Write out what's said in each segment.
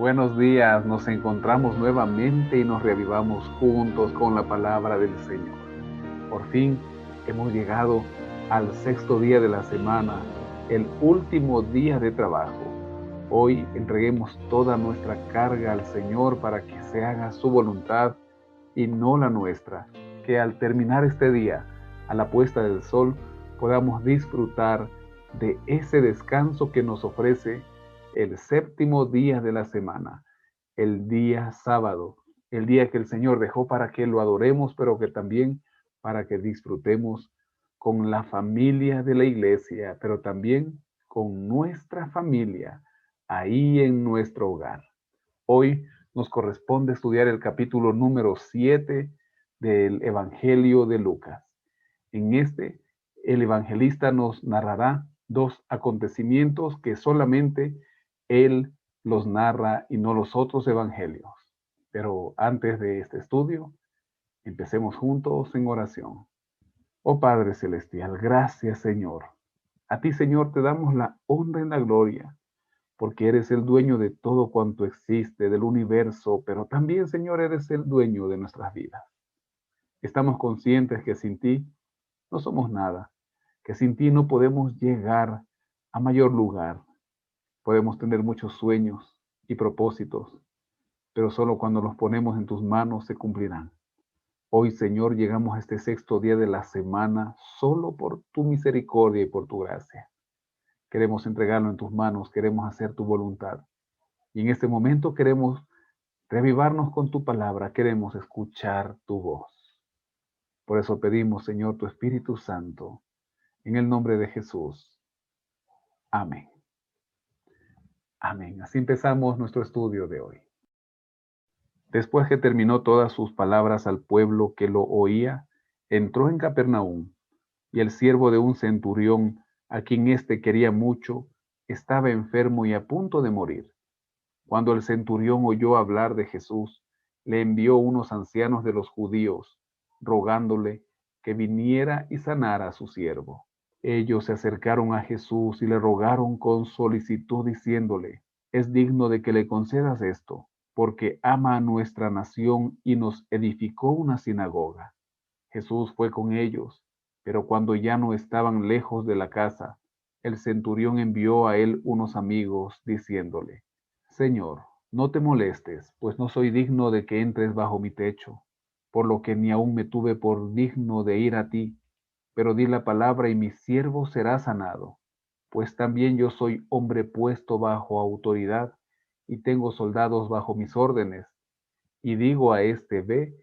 Buenos días, nos encontramos nuevamente y nos reavivamos juntos con la palabra del Señor. Por fin hemos llegado al sexto día de la semana, el último día de trabajo. Hoy entreguemos toda nuestra carga al Señor para que se haga su voluntad y no la nuestra. Que al terminar este día, a la puesta del sol, podamos disfrutar de ese descanso que nos ofrece el séptimo día de la semana, el día sábado, el día que el Señor dejó para que lo adoremos, pero que también para que disfrutemos con la familia de la iglesia, pero también con nuestra familia, ahí en nuestro hogar. Hoy nos corresponde estudiar el capítulo número 7 del Evangelio de Lucas. En este, el evangelista nos narrará dos acontecimientos que solamente él los narra y no los otros evangelios. Pero antes de este estudio, empecemos juntos en oración. Oh Padre Celestial, gracias Señor. A ti Señor te damos la honra y la gloria, porque eres el dueño de todo cuanto existe, del universo, pero también Señor eres el dueño de nuestras vidas. Estamos conscientes que sin ti no somos nada, que sin ti no podemos llegar a mayor lugar. Podemos tener muchos sueños y propósitos, pero solo cuando los ponemos en tus manos se cumplirán. Hoy, Señor, llegamos a este sexto día de la semana solo por tu misericordia y por tu gracia. Queremos entregarlo en tus manos, queremos hacer tu voluntad. Y en este momento queremos reavivarnos con tu palabra, queremos escuchar tu voz. Por eso pedimos, Señor, tu Espíritu Santo, en el nombre de Jesús. Amén. Amén. Así empezamos nuestro estudio de hoy. Después que terminó todas sus palabras al pueblo que lo oía, entró en Capernaum, y el siervo de un centurión, a quien éste quería mucho, estaba enfermo y a punto de morir. Cuando el centurión oyó hablar de Jesús, le envió unos ancianos de los judíos, rogándole que viniera y sanara a su siervo. Ellos se acercaron a Jesús y le rogaron con solicitud, diciéndole: es digno de que le concedas esto, porque ama a nuestra nación y nos edificó una sinagoga. Jesús fue con ellos, pero cuando ya no estaban lejos de la casa, el centurión envió a él unos amigos, diciéndole: Señor, no te molestes, pues no soy digno de que entres bajo mi techo, por lo que ni aun me tuve por digno de ir a ti, pero di la palabra y mi siervo será sanado, pues también yo soy hombre puesto bajo autoridad y tengo soldados bajo mis órdenes, y digo a este ve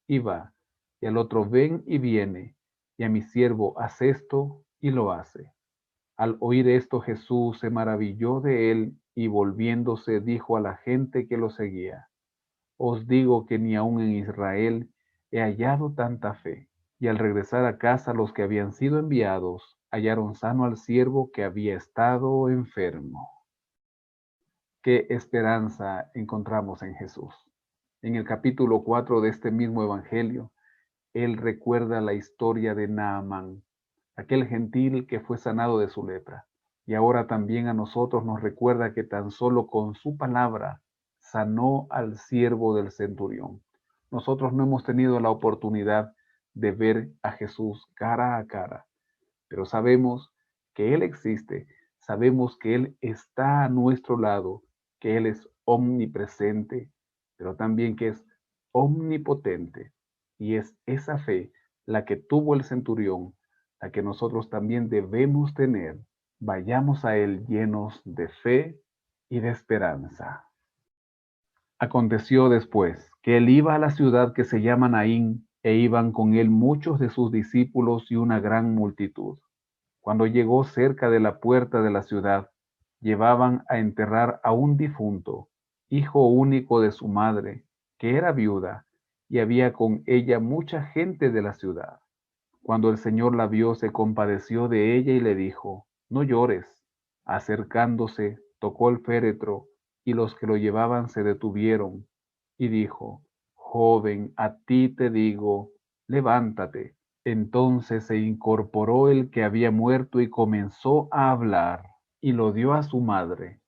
y va, y al otro ven y viene, y a mi siervo haz esto y lo hace. Al oír esto Jesús se maravilló de él y volviéndose dijo a la gente que lo seguía: os digo que ni aun en Israel he hallado tanta fe. Y al regresar a casa los que habían sido enviados hallaron sano al siervo que había estado enfermo. ¿Qué esperanza encontramos en Jesús? En el capítulo 4 de este mismo evangelio, él recuerda la historia de Naamán, aquel gentil que fue sanado de su lepra. Y ahora también a nosotros nos recuerda que tan solo con su palabra sanó al siervo del centurión. Nosotros no hemos tenido la oportunidad de ver a Jesús cara a cara, pero sabemos que Él existe, sabemos que Él está a nuestro lado, que Él es omnipresente, pero también que es omnipotente. Y es esa fe la que tuvo el centurión, la que nosotros también debemos tener. Vayamos a Él llenos de fe y de esperanza. Aconteció después que él iba a la ciudad que se llama Naín, e iban con él muchos de sus discípulos y una gran multitud. Cuando llegó cerca de la puerta de la ciudad, llevaban a enterrar a un difunto, hijo único de su madre, que era viuda, y había con ella mucha gente de la ciudad. Cuando el Señor la vio, se compadeció de ella y le dijo: no llores. Acercándose, tocó el féretro, y los que lo llevaban se detuvieron, y dijo: joven, a ti te digo, levántate. Entonces se incorporó el que había muerto y comenzó a hablar, y lo dio a su madre.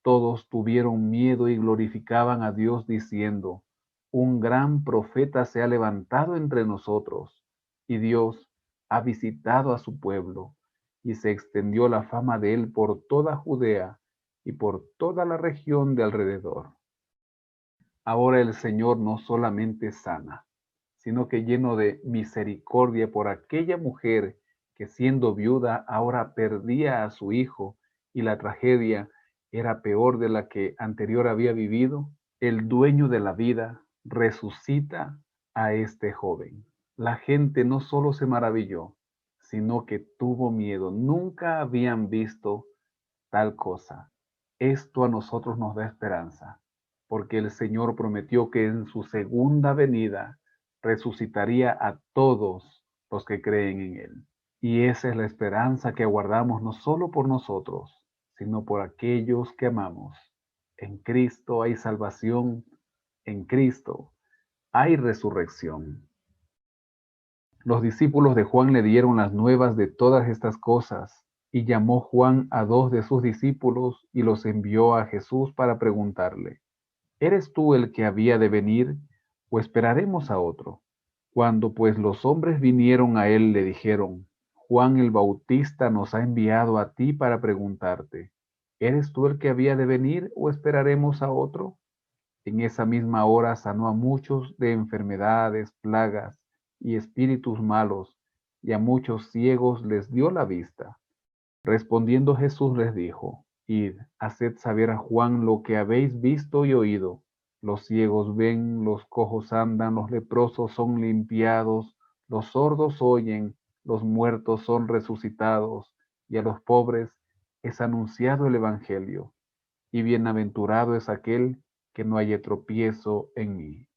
Todos tuvieron miedo y glorificaban a Dios diciendo, un gran profeta se ha levantado entre nosotros, y Dios ha visitado a su pueblo, y se extendió la fama de él por toda Judea y por toda la región de alrededor. Ahora el Señor no solamente sana, sino que lleno de misericordia por aquella mujer que siendo viuda ahora perdía a su hijo y la tragedia era peor de la que anterior había vivido, el dueño de la vida resucita a este joven. La gente no solo se maravilló, sino que tuvo miedo. Nunca habían visto tal cosa. Esto a nosotros nos da esperanza, porque el Señor prometió que en su segunda venida resucitaría a todos los que creen en Él. Y esa es la esperanza que aguardamos no solo por nosotros, sino por aquellos que amamos. En Cristo hay salvación, en Cristo hay resurrección. Los discípulos de Juan le dieron las nuevas de todas estas cosas, y llamó Juan a 2 de sus discípulos y los envió a Jesús para preguntarle, ¿eres tú el que había de venir, o esperaremos a otro? Cuando pues los hombres vinieron a él, le dijeron, Juan el Bautista nos ha enviado a ti para preguntarte, ¿eres tú el que había de venir, o esperaremos a otro? En esa misma hora sanó a muchos de enfermedades, plagas y espíritus malos, y a muchos ciegos les dio la vista. Respondiendo Jesús les dijo, id, haced saber a Juan lo que habéis visto y oído. Los ciegos ven, los cojos andan, los leprosos son limpiados, los sordos oyen, los muertos son resucitados, y a los pobres es anunciado el Evangelio. Y bienaventurado es aquel que no haya tropiezo en mí.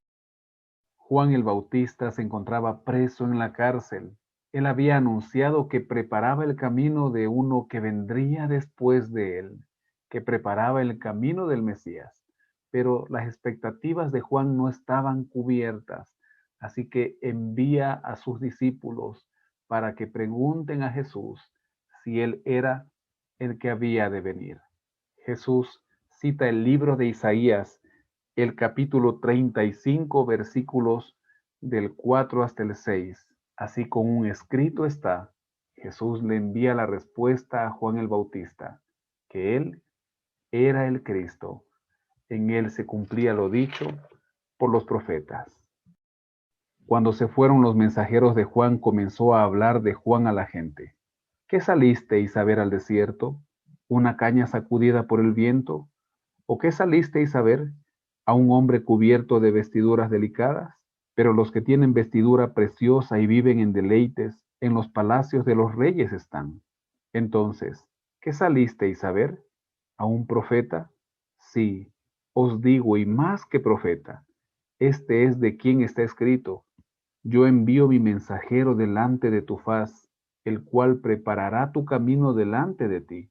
Juan el Bautista se encontraba preso en la cárcel. Él había anunciado que preparaba el camino de uno que vendría después de él, que preparaba el camino del Mesías. Pero las expectativas de Juan no estaban cubiertas, así que envía a sus discípulos para que pregunten a Jesús si él era el que había de venir. Jesús cita el libro de Isaías, el capítulo 35, versículos del 4 hasta el 6. Así como un escrito está, Jesús le envía la respuesta a Juan el Bautista, que él era el Cristo. En él se cumplía lo dicho por los profetas. Cuando se fueron los mensajeros de Juan, comenzó a hablar de Juan a la gente. ¿Qué salisteis a ver al desierto? ¿Una caña sacudida por el viento? ¿O qué salisteis a ver? ¿A un hombre cubierto de vestiduras delicadas? Pero los que tienen vestidura preciosa y viven en deleites, en los palacios de los reyes están. Entonces, ¿qué salisteis a ver? ¿A un profeta? Sí, os digo, y más que profeta. Este es de quien está escrito. Yo envío mi mensajero delante de tu faz, el cual preparará tu camino delante de ti.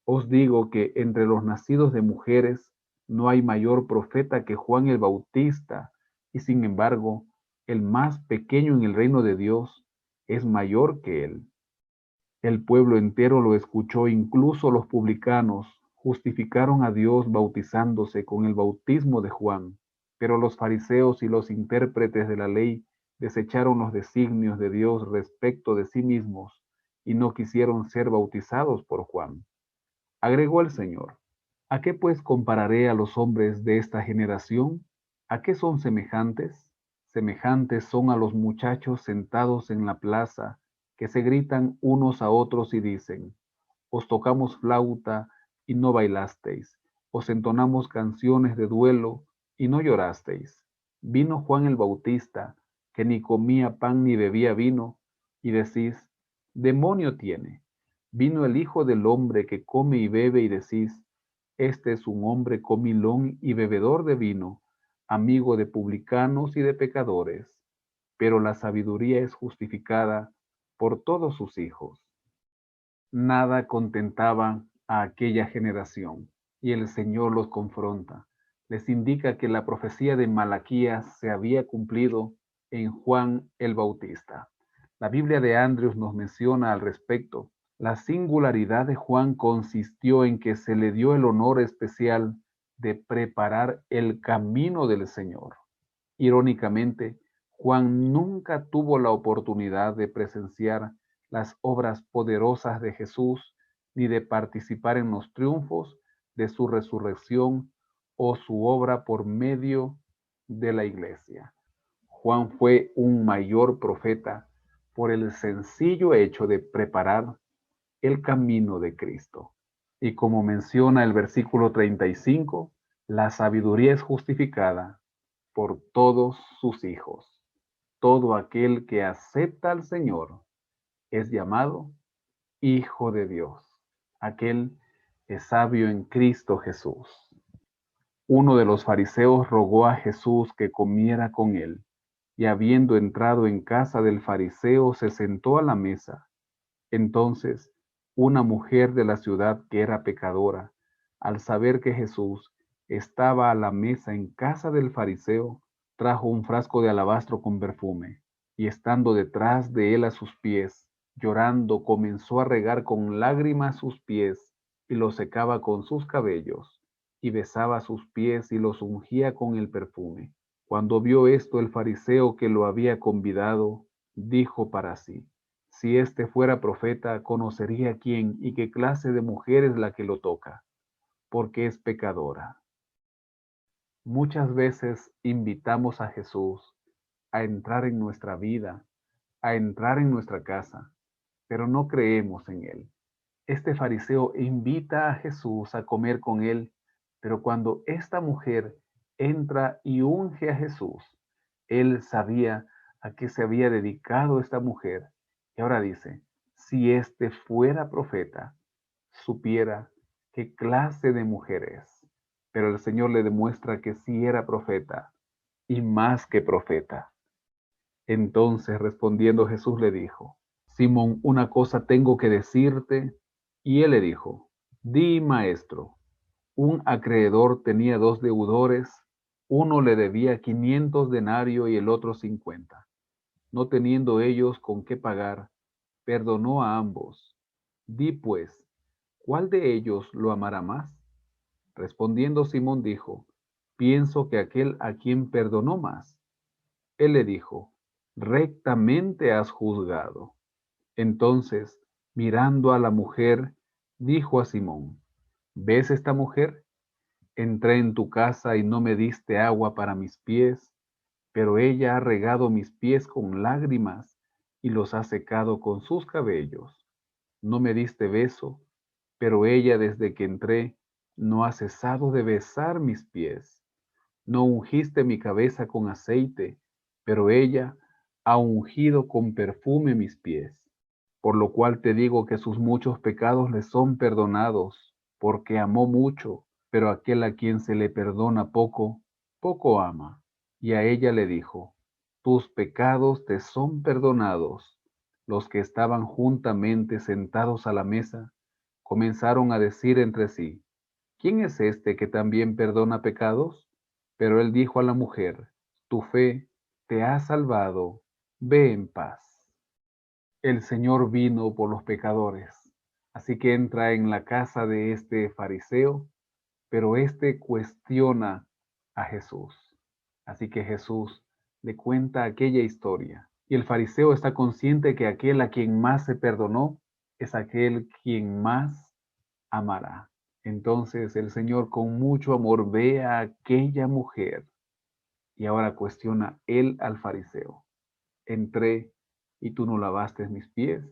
Os digo que entre los nacidos de mujeres no hay mayor profeta que Juan el Bautista, y sin embargo, el más pequeño en el reino de Dios es mayor que él. El pueblo entero lo escuchó, incluso los publicanos justificaron a Dios bautizándose con el bautismo de Juan, pero los fariseos y los intérpretes de la ley desecharon los designios de Dios respecto de sí mismos y no quisieron ser bautizados por Juan. Agregó el Señor, ¿a qué pues compararé a los hombres de esta generación? ¿A qué son semejantes? Semejantes son a los muchachos sentados en la plaza, que se gritan unos a otros y dicen, os tocamos flauta y no bailasteis, os entonamos canciones de duelo y no llorasteis. Vino Juan el Bautista, que ni comía pan ni bebía vino, y decís, demonio tiene. Vino el Hijo del Hombre que come y bebe y decís, este es un hombre comilón y bebedor de vino, amigo de publicanos y de pecadores, pero la sabiduría es justificada por todos sus hijos. Nada contentaba a aquella generación, y el Señor los confronta. Les indica que la profecía de Malaquías se había cumplido en Juan el Bautista. La Biblia de Andrews nos menciona al respecto. La singularidad de Juan consistió en que se le dio el honor especial de preparar el camino del Señor. Irónicamente, Juan nunca tuvo la oportunidad de presenciar las obras poderosas de Jesús ni de participar en los triunfos de su resurrección o su obra por medio de la iglesia. Juan fue un mayor profeta por el sencillo hecho de preparar el camino de Cristo. Y como menciona el versículo 35, la sabiduría es justificada por todos sus hijos. Todo aquel que acepta al Señor es llamado Hijo de Dios. Aquel es sabio en Cristo Jesús. Uno de los fariseos rogó a Jesús que comiera con él, y habiendo entrado en casa del fariseo, se sentó a la mesa. Entonces, una mujer de la ciudad que era pecadora, al saber que Jesús estaba a la mesa en casa del fariseo, trajo un frasco de alabastro con perfume, y estando detrás de él a sus pies, llorando, comenzó a regar con lágrimas sus pies, y los secaba con sus cabellos, y besaba sus pies y los ungía con el perfume. Cuando vio esto el fariseo que lo había convidado, dijo para sí: si éste fuera profeta, conocería quién y qué clase de mujer es la que lo toca, porque es pecadora. Muchas veces invitamos a Jesús a entrar en nuestra vida, a entrar en nuestra casa, pero no creemos en Él. Este fariseo invita a Jesús a comer con él, pero cuando esta mujer entra y unge a Jesús, él sabía a qué se había dedicado esta mujer. Y ahora dice, si éste fuera profeta, supiera qué clase de mujer es. Pero el Señor le demuestra que sí era profeta, y más que profeta. Entonces respondiendo Jesús le dijo: Simón, una cosa tengo que decirte. Y él le dijo: Di, maestro. Un acreedor tenía dos deudores, uno le debía 500 denarios y el otro 50. No teniendo ellos con qué pagar, perdonó a ambos. Di pues, ¿cuál de ellos lo amará más? Respondiendo Simón dijo: Pienso que aquel a quien perdonó más. Él le dijo: rectamente has juzgado. Entonces, mirando a la mujer, dijo a Simón: ¿ves esta mujer? Entré en tu casa y no me diste agua para mis pies, pero ella ha regado mis pies con lágrimas y los ha secado con sus cabellos. No me diste beso, pero ella desde que entré no ha cesado de besar mis pies. No ungiste mi cabeza con aceite, pero ella ha ungido con perfume mis pies. Por lo cual te digo que sus muchos pecados le son perdonados, porque amó mucho, pero aquel a quien se le perdona poco, poco ama. Y a ella le dijo: tus pecados te son perdonados. Los que estaban juntamente sentados a la mesa comenzaron a decir entre sí: ¿quién es este que también perdona pecados? Pero él dijo a la mujer: tu fe te ha salvado, ve en paz. El Señor vino por los pecadores, así que entra en la casa de este fariseo, pero este cuestiona a Jesús. Así que Jesús le cuenta aquella historia, y el fariseo está consciente que aquel a quien más se perdonó es aquel quien más amará. Entonces el Señor con mucho amor ve a aquella mujer y ahora cuestiona él al fariseo: entré y tú no lavaste mis pies,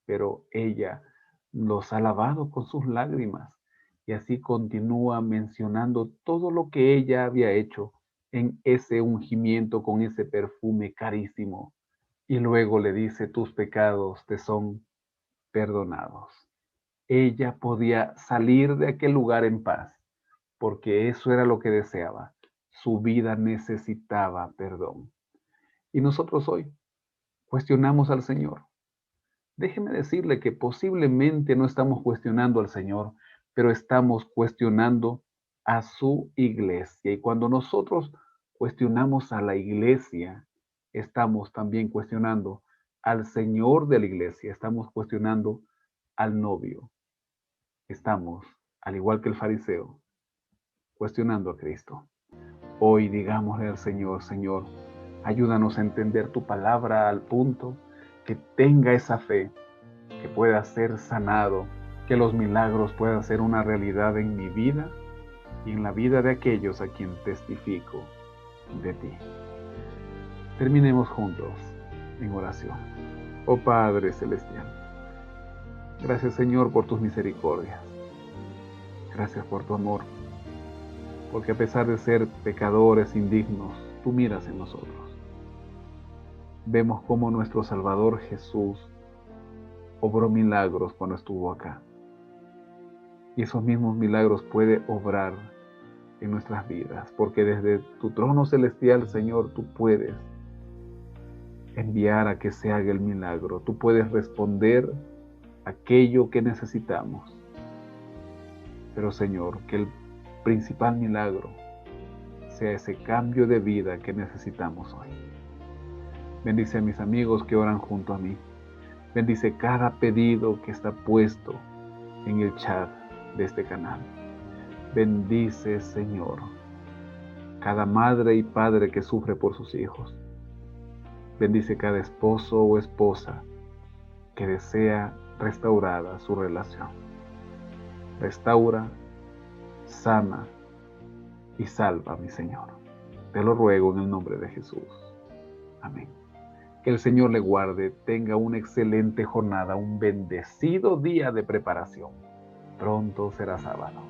pero ella los ha lavado con sus lágrimas. Y así continúa mencionando todo lo que ella había hecho en ese ungimiento con ese perfume carísimo. Y luego le dice: tus pecados te son perdonados. Ella podía salir de aquel lugar en paz, porque eso era lo que deseaba. Su vida necesitaba perdón. Y nosotros hoy cuestionamos al Señor. Déjeme decirle que posiblemente no estamos cuestionando al Señor, pero estamos cuestionando a su iglesia. Y cuando nosotros cuestionamos a la iglesia, estamos también cuestionando al Señor de la iglesia, estamos cuestionando al novio, estamos, al igual que el fariseo, cuestionando a Cristo. Hoy digámosle al Señor, Señor, ayúdanos a entender tu palabra al punto que tenga esa fe, que pueda ser sanado, que los milagros puedan ser una realidad en mi vida y en la vida de aquellos a quien testifico de ti. Terminemos juntos en oración. Oh Padre Celestial, gracias Señor por tus misericordias. Gracias por tu amor, porque a pesar de ser pecadores indignos, tú miras en nosotros. Vemos cómo nuestro Salvador Jesús obró milagros cuando estuvo acá. Y esos mismos milagros puede obrar en nuestras vidas, porque desde tu trono celestial, Señor, tú puedes enviar a que se haga el milagro. Tú puedes responder aquello que necesitamos. Pero, Señor, que el principal milagro sea ese cambio de vida que necesitamos hoy. Bendice a mis amigos que oran junto a mí. Bendice cada pedido que está puesto en el chat de este canal. Bendice, Señor, cada madre y padre que sufre por sus hijos. Bendice cada esposo o esposa que desea restaurada su relación. Restaura, sana y salva, mi Señor. Te lo ruego en el nombre de Jesús. Amén. Que el Señor le guarde, tenga una excelente jornada, un bendecido día de preparación. Pronto será sábado.